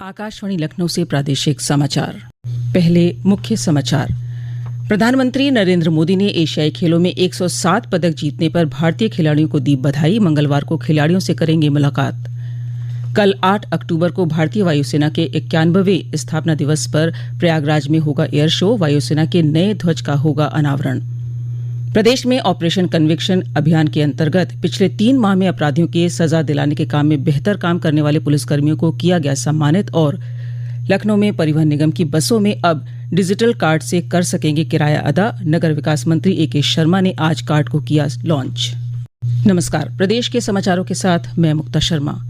आकाशवाणी लखनऊ से प्रादेशिक समाचार। पहले मुख्य समाचार। प्रधानमंत्री नरेंद्र मोदी ने एशियाई खेलों में 107 पदक जीतने पर भारतीय खिलाड़ियों को दी बधाई। मंगलवार को खिलाड़ियों से करेंगे मुलाकात। कल 8 अक्टूबर को भारतीय वायुसेना के 91वें स्थापना दिवस पर प्रयागराज में होगा एयर शो। वायुसेना के नए ध्वज का होगा अनावरण। प्रदेश में ऑपरेशन कन्विक्शन अभियान के अंतर्गत पिछले 3 माह में अपराधियों के सजा दिलाने के काम में बेहतर काम करने वाले पुलिसकर्मियों को किया गया सम्मानित। और लखनऊ में परिवहन निगम की बसों में अब डिजिटल कार्ड से कर सकेंगे किराया अदा। नगर विकास मंत्री ए.के. शर्मा ने आज कार्ड को किया लॉन्च। नमस्कार, प्रदेश के समाचारों के साथ मैं मुक्ता शर्मा।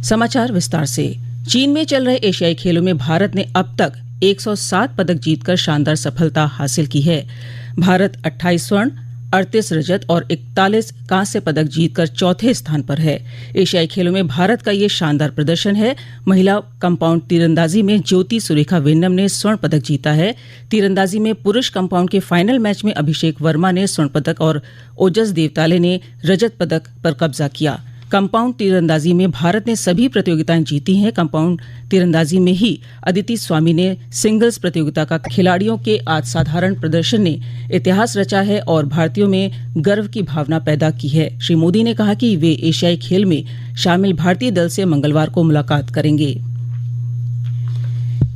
समाचार विस्तार से। चीन में चल रहे एशियाई खेलों में भारत ने अब तक 107 पदक जीतकर शानदार सफलता हासिल की है। भारत 28 स्वर्ण, 38 रजत और 41 कांस्य पदक जीतकर चौथे स्थान पर है। एशियाई खेलों में भारत का ये शानदार प्रदर्शन है। महिला कंपाउंड तीरंदाजी में ज्योति सुरेखा वेन्नम ने स्वर्ण पदक जीता है। तीरंदाजी में पुरुष कंपाउंड के फाइनल मैच में अभिषेक वर्मा ने स्वर्ण पदक और ओजस देवताले ने रजत पदक पर कब्जा किया। कंपाउंड तीरंदाजी में भारत ने सभी प्रतियोगिताएं जीती हैं। कंपाउंड तीरंदाजी में ही अदिति स्वामी ने सिंगल्स प्रतियोगिता का खिलाड़ियों के असाधारण प्रदर्शन ने इतिहास रचा है और भारतीयों में गर्व की भावना पैदा की है। श्री मोदी ने कहा कि वे एशियाई खेल में शामिल भारतीय दल से मंगलवार को मुलाकात करेंगे।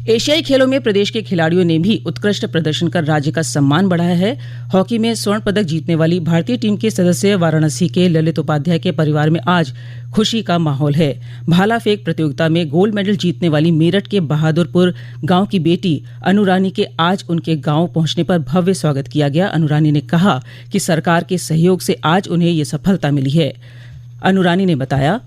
एशियाई खेलों में प्रदेश के खिलाड़ियों ने भी उत्कृष्ट प्रदर्शन कर राज्य का सम्मान बढ़ाया है। हॉकी में स्वर्ण पदक जीतने वाली भारतीय टीम के सदस्य वाराणसी के ललित उपाध्याय के परिवार में आज खुशी का माहौल है। भाला फेंक प्रतियोगिता में गोल्ड मेडल जीतने वाली मेरठ के बहादुरपुर गांव की बेटी अनुरानी के आज उनके गांव पहुंचने पर भव्य स्वागत किया गया। अनुरानी ने कहा कि सरकार के सहयोग से आज उन्हें ये सफलता मिली है। अनुरानी ने बताया,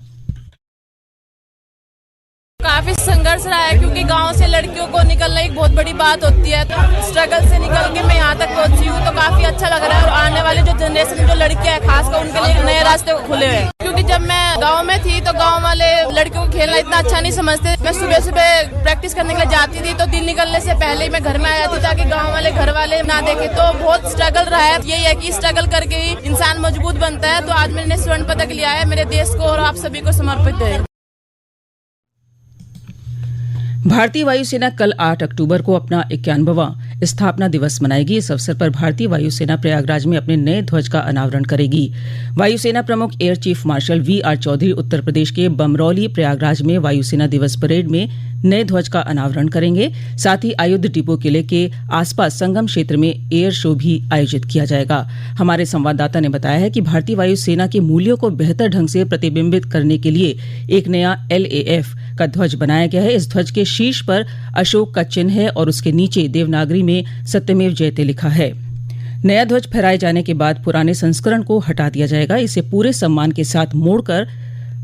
काफी संघर्ष रहा है क्योंकि गांव से लड़कियों को निकलना एक बहुत बड़ी बात होती है। स्ट्रगल से निकल के मैं यहाँ तक पहुंची हूँ तो काफी अच्छा लग रहा है। और आने वाले जो जनरेशन जो लड़कियां हैं खासकर उनके लिए नए रास्ते खुले हुए हैं। क्योंकि जब मैं गांव में थी तो गांव वाले लड़कियों को खेलना इतना अच्छा नहीं समझते। मैं सुबह सुबह प्रैक्टिस करने के लिए जाती थी तो दिन निकलने से पहले ही मैं घर में आ जाती ताकि गाँव वाले घर वाले ना देखे। तो बहुत स्ट्रगल रहा है। यही है कि स्ट्रगल करके ही इंसान मजबूत बनता है। तो आज मैंने स्वर्ण पदक लिया है, मेरे देश को और आप सभी को समर्पित है। भारतीय वायुसेना कल 8 अक्टूबर को अपना 91वां स्थापना दिवस मनाएगी। इस अवसर पर भारतीय वायुसेना प्रयागराज में अपने नए ध्वज का अनावरण करेगी। वायुसेना प्रमुख air chief marshal V R. Chaudhary Uttar Pradesh के बमरौली प्रयागराज में वायुसेना दिवस परेड में नए ध्वज का अनावरण करेंगे। साथ ही आयुध डिपो किले के आसपास संगम क्षेत्र में एयर शो भी आयोजित किया जाएगा। हमारे संवाददाता ने बताया है कि भारतीय वायुसेना के मूल्यों को बेहतर ढंग से प्रतिबिंबित करने के लिए एक नया LAF का ध्वज बनाया गया है। इस ध्वज के शीर्ष पर अशोक का चिन्ह है और उसके नीचे देवनागरी में सत्यमेव जयते लिखा है। नया ध्वज फहराए जाने के बाद पुराने संस्करण को हटा दिया जाएगा। इसे पूरे सम्मान के साथ मोड़कर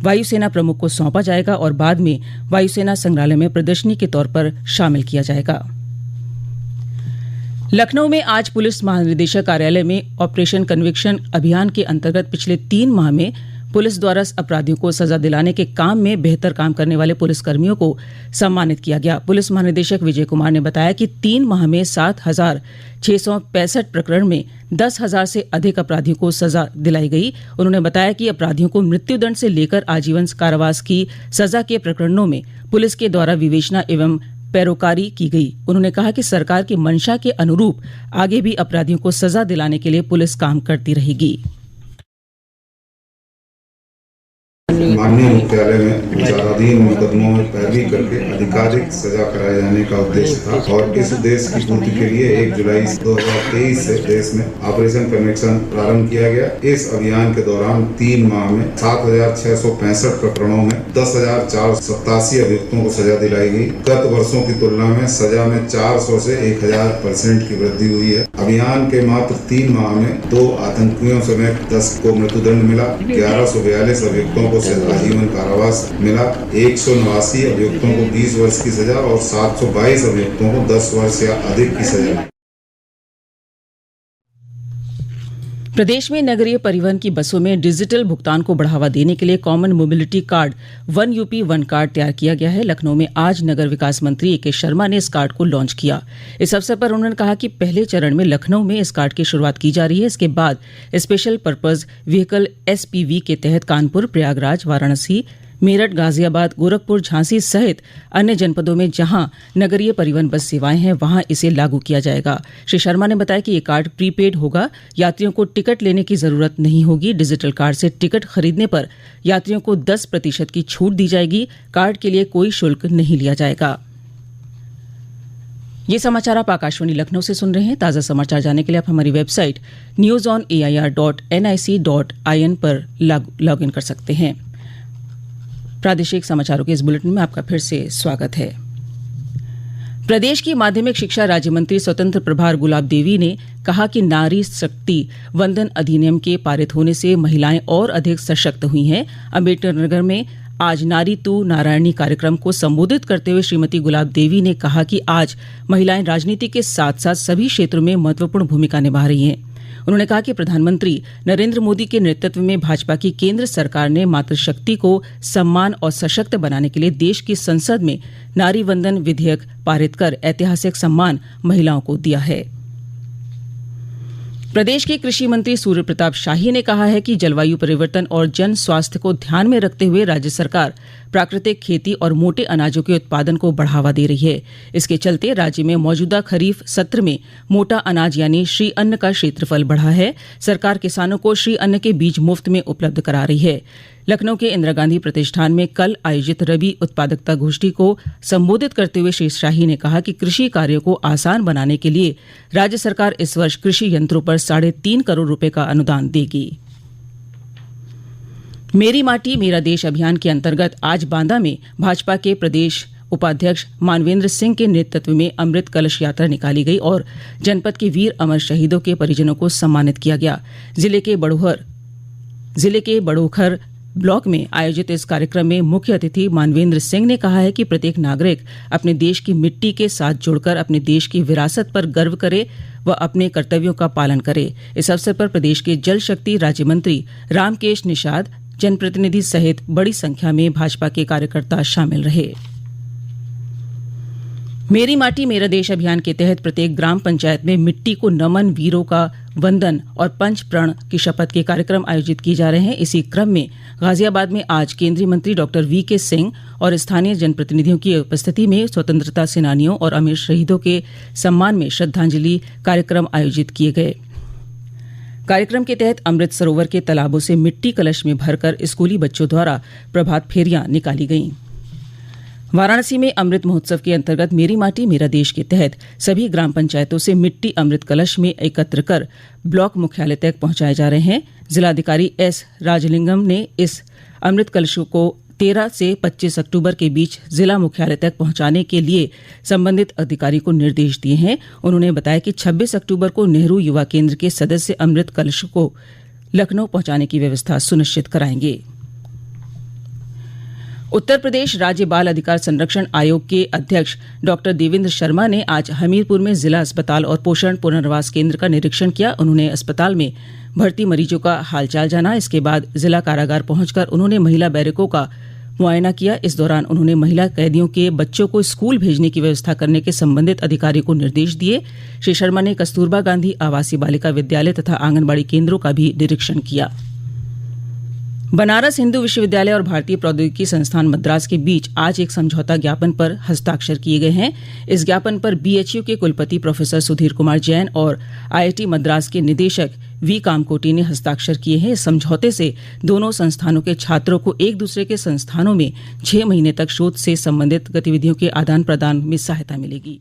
वायुसेना प्रमुख को सौंपा जाएगा और बाद में वायुसेना संग्रहालय में प्रदर्शनी के तौर पर शामिल किया जाएगा। लखनऊ में आज पुलिस महानिदेशक कार्यालय में ऑपरेशन कन्विक्शन अभियान के अंतर्गत पिछले 3 माह में पुलिस द्वारा अपराधियों को सजा दिलाने के काम में बेहतर काम करने वाले पुलिसकर्मियों को सम्मानित किया गया। पुलिस महानिदेशक विजय कुमार ने बताया कि 3 माह में 7,665 प्रकरण में 10,000 से अधिक अपराधियों को सजा दिलाई गई। उन्होंने बताया कि अपराधियों को मृत्युदंड से लेकर आजीवन कारावास की सजा के प्रकरणों में पुलिस के द्वारा विवेचना एवं पैरोकारी की गई। उन्होंने कहा कि सरकार की मंशा के अनुरूप आगे भी अपराधियों को सजा दिलाने के लिए पुलिस काम करती रहेगी। माननीय मुख्यालय में विचाराधीन मुकदमों में पैरवी करके आधिकारिक सजा कराए जाने का उद्देश्य था और इस उद्देश्य की पूर्ति के लिए 1 जुलाई 2023 से देश में ऑपरेशन कन्विक्शन प्रारंभ किया गया। इस अभियान के दौरान 3 माह में 7,665 प्रकरणों में 10,487 अभियुक्तों को सजा दिलाई गई। गत वर्षों की तुलना में सजा में 400 से 1000% की वृद्धि हुई है। अभियान के मात्र 3 माह में 2 आतंकियों समेत 10 को मृत्युदंड मिला, 1142 अभियुक्तों को आजीवन कारावास मिला, 189 अभियुक्तों को 20 वर्ष की सजा और 722 अभियुक्तों को 10 वर्ष या अधिक की सजा। प्रदेश में नगरीय परिवहन की बसों में डिजिटल भुगतान को बढ़ावा देने के लिए common mobility card 1 UP 1 card तैयार किया गया है। लखनऊ में आज नगर विकास मंत्री ए.के. शर्मा ने इस कार्ड को लॉन्च किया। इस अवसर पर उन्होंने कहा कि पहले चरण में लखनऊ में इस कार्ड की शुरुआत की जा रही है। इसके बाद स्पेशल पर्पज व्हीकल SPV के तहत कानपुर, प्रयागराज, वाराणसी, मेरठ, गाजियाबाद, गोरखपुर, झांसी सहित अन्य जनपदों में जहां नगरीय परिवहन बस सेवाएं हैं वहां इसे लागू किया जाएगा। श्री शर्मा ने बताया कि ये कार्ड प्रीपेड होगा, यात्रियों को टिकट लेने की जरूरत नहीं होगी। डिजिटल कार्ड से टिकट खरीदने पर यात्रियों को 10% की छूट दी जाएगी। कार्ड के लिए कोई शुल्क नहीं लिया जाएगा। ये समाचार आप आकाशवाणी लखनऊ से सुन रहे हैं। ताज़ा समाचार जानने के लिए आप हमारी वेबसाइट newsonair.nic.in पर लॉग इन कर सकते हैं। प्रादेशिक समाचारों के इस बुलेटिन में आपका फिर से स्वागत है। प्रदेश की माध्यमिक शिक्षा राज्य मंत्री स्वतंत्र प्रभार गुलाब देवी ने कहा कि नारी शक्ति वंदन अधिनियम के पारित होने से महिलाएं और अधिक सशक्त हुई हैं। अम्बेडकर नगर में आज नारी तू नारायणी कार्यक्रम को संबोधित करते हुए श्रीमती गुलाब देवी ने कहा कि आज महिलाएं राजनीति के साथ साथ सभी क्षेत्रों में महत्वपूर्ण भूमिका निभा रही हैं। उन्होंने कहा कि प्रधानमंत्री नरेंद्र मोदी के नेतृत्व में भाजपा की केंद्र सरकार ने मातृशक्ति को सम्मान और सशक्त बनाने के लिए देश की संसद में नारी वंदन विधेयक पारित कर ऐतिहासिक सम्मान महिलाओं को दिया है। प्रदेश के कृषि मंत्री सूर्य प्रताप शाही ने कहा है कि जलवायु परिवर्तन और जन स्वास्थ्य को ध्यान में रखते हुए राज्य सरकार प्राकृतिक खेती और मोटे अनाजों के उत्पादन को बढ़ावा दे रही है। इसके चलते राज्य में मौजूदा खरीफ सत्र में मोटा अनाज यानी श्री अन्न का क्षेत्रफल बढ़ा है। सरकार किसानों को श्री अन्न के बीज मुफ्त में उपलब्ध करा रही है। लखनऊ के इंदिरा गांधी प्रतिष्ठान में कल आयोजित रबी उत्पादकता गोष्ठी को संबोधित करते हुए श्री शाही ने कहा कि कृषि कार्यों को आसान बनाने के लिए राज्य सरकार इस वर्ष कृषि यंत्रों पर 3.5 करोड़ रुपए का अनुदान देगी। मेरी माटी मेरा देश अभियान के अंतर्गत आज बांदा में भाजपा के प्रदेश उपाध्यक्ष मानवेंद्र सिंह के नेतृत्व में अमृत कलश यात्रा निकाली गई और जनपद के वीर अमर शहीदों के परिजनों को सम्मानित किया गया। जिले के बड़ोखर ब्लॉक में आयोजित इस कार्यक्रम में मुख्य अतिथि मानवेंद्र सिंह ने कहा है कि प्रत्येक नागरिक अपने देश की मिट्टी के साथ जुड़कर अपने देश की विरासत पर गर्व करे व अपने कर्तव्यों का पालन करे। इस अवसर पर प्रदेश के जल शक्ति राज्य मंत्री रामकेश निषाद, जनप्रतिनिधि सहित बड़ी संख्या में भाजपा के कार्यकर्ता शामिल रहे। मेरी माटी मेरा देश अभियान के तहत प्रत्येक ग्राम पंचायत में मिट्टी को नमन, वीरों का वंदन और पंच प्रण की शपथ के कार्यक्रम आयोजित किए जा रहे हैं। इसी क्रम में गाजियाबाद में आज केंद्रीय मंत्री डॉक्टर वीके सिंह और स्थानीय जनप्रतिनिधियों की उपस्थिति में स्वतंत्रता सेनानियों और अमर शहीदों के सम्मान में श्रद्धांजलि कार्यक्रम आयोजित किए गए। कार्यक्रम के तहत अमृत सरोवर के तालाबों से मिट्टी कलश में भरकर स्कूली बच्चों द्वारा प्रभात फेरियां निकाली गईं। वाराणसी में अमृत महोत्सव के अंतर्गत मेरी माटी मेरा देश के तहत सभी ग्राम पंचायतों से मिट्टी अमृत कलश में एकत्र कर ब्लॉक मुख्यालय तक पहुंचाए जा रहे हैं। जिलाधिकारी एस राजलिंगम ने इस अमृत कलशों को 13 से 25 अक्टूबर के बीच जिला मुख्यालय तक पहुंचाने के लिए संबंधित अधिकारी को निर्देश दिए हैं। उन्होंने बताया कि 26 अक्टूबर को नेहरू युवा केंद्र के सदस्य अमृत कलश को लखनऊ पहुंचाने की व्यवस्था सुनिश्चित कराएंगे। उत्तर प्रदेश राज्य बाल अधिकार संरक्षण आयोग के अध्यक्ष डॉक्टर देवेंद्र शर्मा ने आज हमीरपुर में जिला अस्पताल और पोषण पुनर्वास केंद्र का निरीक्षण किया। उन्होंने अस्पताल में भर्ती मरीजों का हालचाल जाना। इसके बाद जिला कारागार पहुंचकर उन्होंने महिला बैरकों का मुआयना किया। इस दौरान उन्होंने महिला कैदियों के बच्चों को स्कूल भेजने की व्यवस्था करने के संबंधित अधिकारी को निर्देश दिए। श्री शर्मा ने कस्तूरबा गांधी आवासीय बालिका विद्यालय तथा आंगनबाड़ी केंद्रों का भी निरीक्षण किया। बनारस हिंदू विश्वविद्यालय और भारतीय प्रौद्योगिकी संस्थान मद्रास के बीच आज एक समझौता ज्ञापन पर हस्ताक्षर किए गए हैं। इस ज्ञापन पर बीएचयू के कुलपति प्रोफेसर सुधीर कुमार जैन और आईआईटी मद्रास के निदेशक वी कामकोटी ने हस्ताक्षर किए हैं। इस समझौते से दोनों संस्थानों के छात्रों को एक दूसरे के संस्थानों में 6 महीने तक शोध से संबंधित गतिविधियों के आदान प्रदान में सहायता मिलेगी।